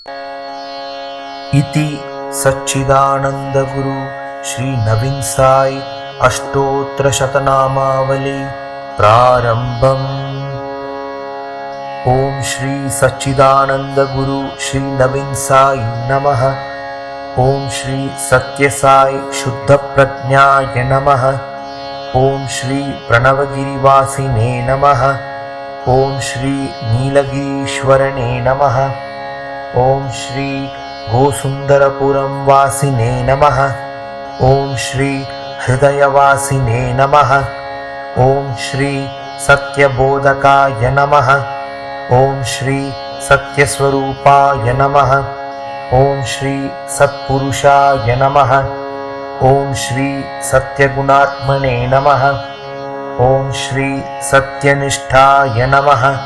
इति सच्चिदानंदगुरु श्री नवीन साई अष्टोत्तर शतनामावली प्रारंभम्। ओम श्री सच्चिदानंदगुरु श्री नवीन साई नमः। ओम श्री सत्य साई शुद्ध प्रज्ञाय नमः। ओम श्री प्रणवगिरिवासिने नमः। ओम श्री नीलगिरीश्वरने नमः। ओम श्री गोसुंदरपुरम वासिने नमः। ओम श्री हृदयवासिने नमः। ओम श्री सत्यबोधकाय नमः। ओम श्री सत्यस्वरूपाय नमः। ओम श्री सत्पुरुषाय नमः। ओम श्री सत्यगुणात्मने नमः। ओम श्री सत्यनिष्ठाय नमः।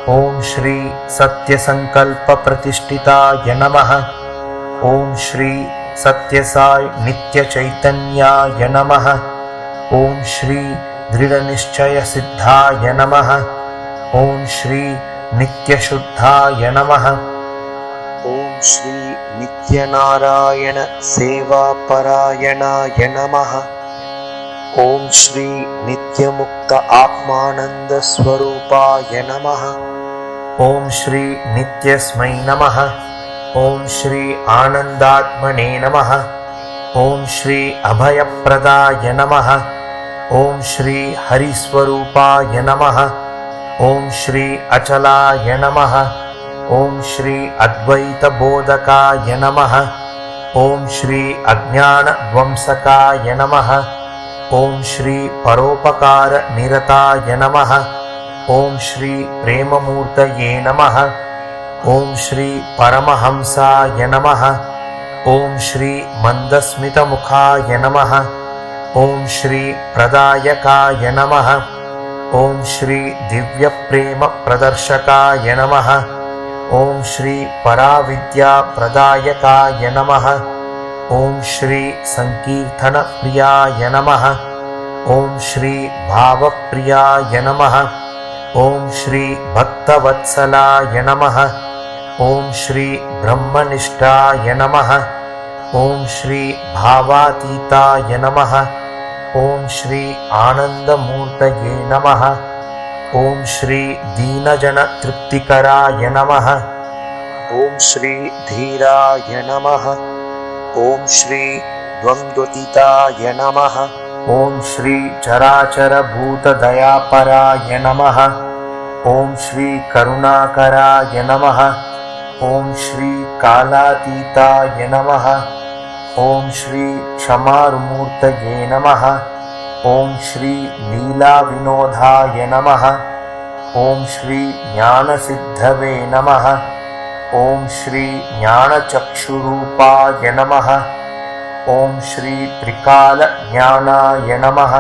ओम श्री सत्यसंकल्प प्रतिष्ठिताय नमः। ओम श्री सत्यसाई नित्य चैतन्याय नमः। ओम श्री दृढ़निश्चय सिद्धाय नमः। ओम श्री नित्यशुद्धाय नमः। ओम श्री नित्यनारायण सेवापरायणाय नमः। ओम श्री नित्यमुक्त आत्मानंद स्वरूपाय नमः। ओम श्री नित्यस्मै नमः। ओम श्री आनंदात्मने नमः। ओम श्री अभयप्रदाय नमः। ओम श्री हरिस्वरूपाय नमः। ओम श्री अचलाय नमः। ओम श्री अद्वैतबोधकाय नमः। ओम श्री अज्ञानध्वंसकाय नमः। ओम श्री परोपकार निरताय नमः। ओम श्री प्रेममूर्तये नमः। ओम श्री परमहंसाय नमः। ओम श्री मंदस्मितमुखाय नमः। ओम श्री प्रदायकाय नमः। ओम श्री दिव्यप्रेम प्रदर्शकाय नमः। ओम श्री पराविद्या प्रदायकाय नमः। ओम श्री संकीर्तन प्रियाय नमः। ओम श्री भावप्रियाय नमः। ओम श्री भक्तवत्सलाय नमः। ओम श्री ब्रह्मनिष्ठाय नमः। ओम श्री भावातीताय नमः। ओम श्री आनंदमूर्तये नमः। ओम श्री दीनजन तृप्तिकराय नमः। ओम श्री धीराय नमः। ओम श्री द्वन्द्वतीताय नमः। ओम श्री चराचर भूत दयापराय नमः। ओम श्री करुणाकराय नमः। ओम श्री कालातीताय नमः। ओम श्री क्षमारूमूर्तये नमः। ओम श्री लीला विनोदाय नमः। ओम श्री ज्ञानसिद्धवे नमः। ओम श्री ज्ञानचक्षुरूपाय नमः। ओम श्री त्रिकाल ज्ञानाय नमः।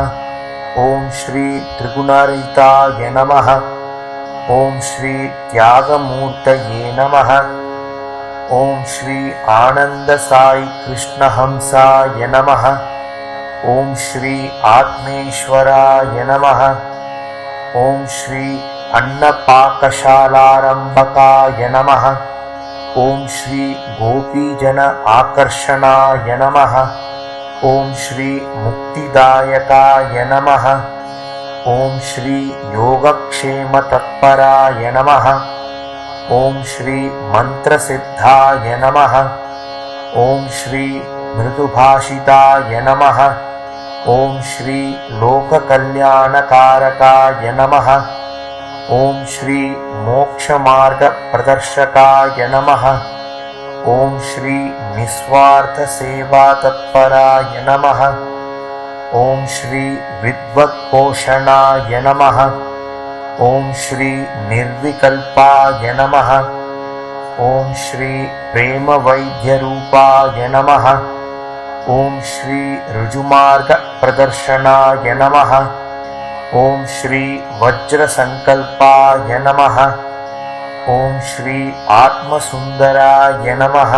ओम श्री त्रिगुणरहिताय नमः। ओम श्री त्यागमूर्तये नमः। ओम श्री आनंद साई कृष्णहंसाय नमः। ओम श्री आत्मेश्वराय नमः। ओम श्री अन्नपाकशालारंभकाय नमः। ओम श्री गोपीजन आकर्षणाय नमः। ओम श्री मुक्तिदायकाय नमः। ओम श्री योगक्षेम तत्पराय नमः। ओम श्री मंत्रसिद्धाय नमः। ओम श्री मृदुभाषिताय नमः। ओम श्री लोककल्याणकारकाय नमः। ओम श्री मोक्षमार्ग प्रदर्शकाय नमः। ओम श्री निस्वार्थ सेवा तत्पराय नमः। ओम श्री विद्वत्पोषणाय नमः। ओम श्री निर्विकल्पाय नमः। ओम श्री प्रेमवैद्यरूपाय नमः। ओम श्री ऋजुमार्ग प्रदर्शनाय नमः। ओम श्री वज्रसंकल्पाय नमः। ओम श्री आत्मसुंदराय नमः।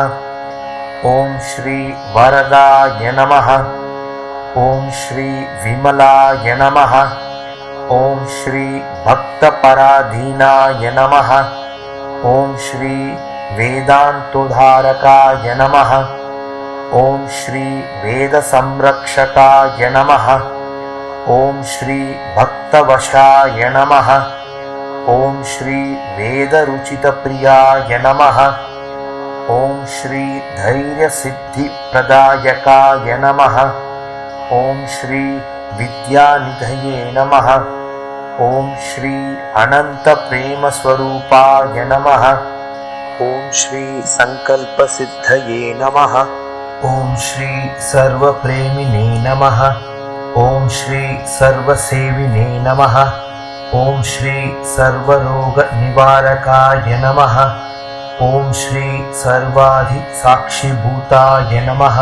ओम श्री वरदाय नमः। ओम श्री विमलाय नमः। ओम श्री भक्तपराधीनाय नमः। ओम श्री वेदान्तोद्धारकाय नमः। ॐ श्री वेदसंरक्षकाय नमः। ॐ श्री भक्तवशाय नमः। ॐ श्री वेदरुचितप्रियाय नमः। ॐ श्री धैर्यसिद्धिप्रदायकाय नमः। ॐ श्री विद्यानिधये नमः। ॐ श्री अनन्तप्रेमस्वरूपाय नमः। ॐ श्री संकल्पसिद्धये नमः। ॐ श्री सर्वप्रेमिने नमः। ॐ श्री सर्वसेविने नमः। ॐ श्री सर्वरोगनिवारकाय नमः। ॐ श्री सर्वाधिसाक्षिभूताय नमः।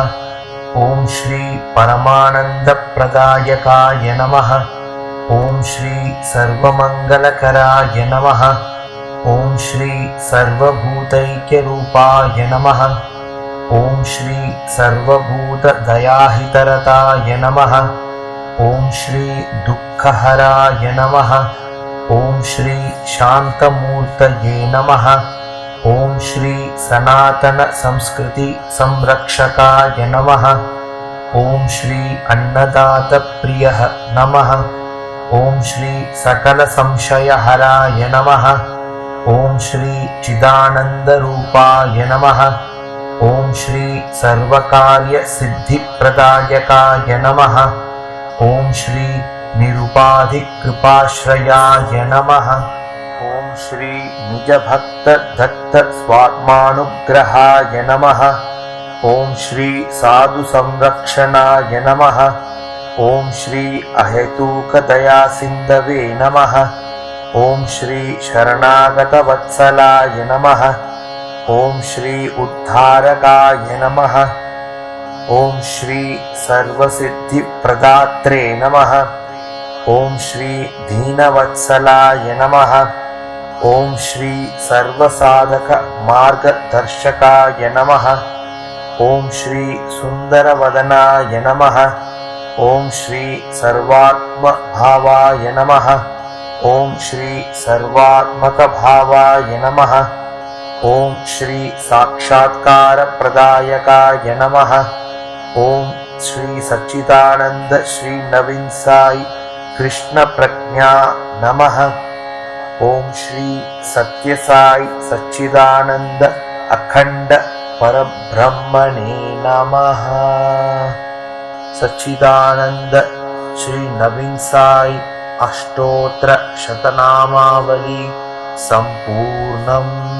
ॐ श्री परमानन्दप्रदायकाय नमः। ॐ श्री सर्वमङ्गलकराय नमः। ॐ श्री सर्वभूतैक्यरूपाय नमः। ॐ श्री सर्वभूतदयाहितरताय नमः। ॐ श्री दुःखहराय नमः। ॐ श्री शान्तमूर्तये नमः। ॐ श्री सनातनसंस्कृतिसंरक्षकाय नमः। ॐ श्री अन्नदातप्रियः नमः। ॐ श्री सकलसंशयहराय नमः। ॐ श्री चिदानन्दरूपाय नमः। ॐ श्री सर्वकार्यसिद्धिप्रदायकाय नमः। ॐ श्री निरुपाधिकृपाश्रयाय नमः। ॐ श्री निजभक्तदत्तस्वात्मानुग्रहाय नमः। ॐ श्री साधुसंरक्षणाय नमः। ॐ श्री अहेतुकदयासिन्धवे नमः। ॐ श्री शरणागतवत्सलाय नमः। ॐ श्री उद्धारकाय नमः। ॐ श्री सर्वसिद्धिप्रदात्रे नमः। ॐ श्री दीनवत्सलाय नमः। ॐ श्री सर्वसाधकमार्गदर्शकाय नमः। ॐ श्री सुन्दरवदनाय नमः। ॐ श्री सर्वात्मभावाय नमः। ॐ श्री सर्वात्मकभावाय नमः। ॐ श्री साक्षात्कारप्रदायकाय नमः। ॐ श्री सच्चिदानंद श्री नवीन साई कृष्ण प्रज्ञा नमः। ॐ श्री सत्यसाई सच्चिदानंद अखंड परब्रह्मणे नमः। सच्चिदानंद श्री नवीन साई अष्टोत्तर शतनामावली संपूर्णम्।